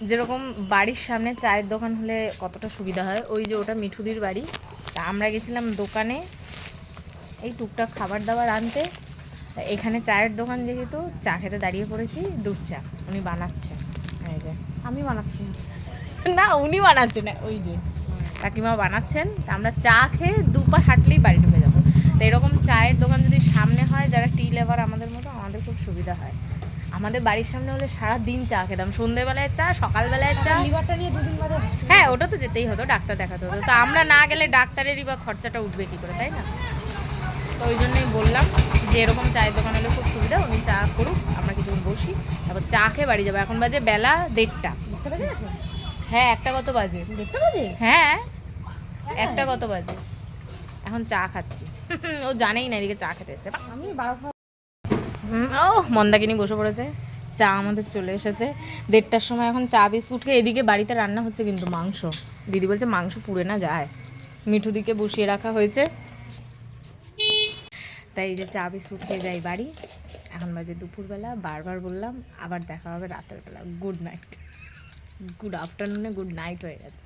যেরকম বাড়ির সামনে চায়ের দোকান হলে কতটা সুবিধা হয়, ওই যে ওটা মিঠুদির বাড়ি। তা আমরা গেছিলাম দোকানে এই টুকটাক খাবার দাবার আনতে। এখানে চায়ের দোকান যেহেতু চা খেতে দাঁড়িয়ে পড়েছি, দুধ চা উনি বানাচ্ছেন। এই যে আমি বানাচ্ছি না, উনি বানাচ্ছেন না, ওই যে কাকিমা বানাচ্ছেন। তা আমরা চা খেয়ে 2 পা হাঁটলেই বাড়ি ঢুকে যাবো। তো এরকম চায়ের দোকান যদি সামনে হয়, যারা টি লেভার আমাদের মতো, আমাদের খুব সুবিধা হয়। আমাদের বাড়ির সামনে হলে সারা দিন চা খেতাম, সন্ধ্যেবেলায় চা, সকালবেলায় চা। লিভারটা নিয়ে 2 দিন বাদে হ্যাঁ, ওটা তো যেতেই হতো, ডাক্তার দেখাতে হতো। তো আমরা না গেলে ডাক্তারেরই বা খরচাটা উঠবে কী করে, তাই না? তো ওই জন্যই বললাম যে এরকম চায়ের দোকান হলে খুব সুবিধা, উনি চা করুক, আমরা কিছুক্ষণ বসি, তারপর চা খেয়ে বাড়ি যাবো। এখন বাজে বেলা 1:30। 1টা বেজে গেছে? হ্যাঁ, 1টা কত বাজে? 1টা বাজে? হ্যাঁ, 1টা কত বাজে? এখন চা খাচ্ছি। ও জানেই না এদিকে চা খেতে এসেছে। আমি 12টা। ও মন্দাকিনী বসে পড়েছে, চা আমাদের চলে এসেছে 1:30টার সময়। এখন চা বিস্কুট খেয়ে এদিকে বাড়িতে রান্না হচ্ছে কিন্তু মাংস। দিদি বলছে মাংস পুড়ে না যায়, মিঠুদিকে বসিয়ে রাখা হয়েছে। তাই এই যে চা বিস্কুট খেয়ে যাই বাড়ি। এখন বাজে দুপুরবেলা, বারবার বললাম আবার দেখা হবে রাতের বেলা। গুড নাইট, গুড আফটারনুনে গুড নাইট হয়ে গেছে।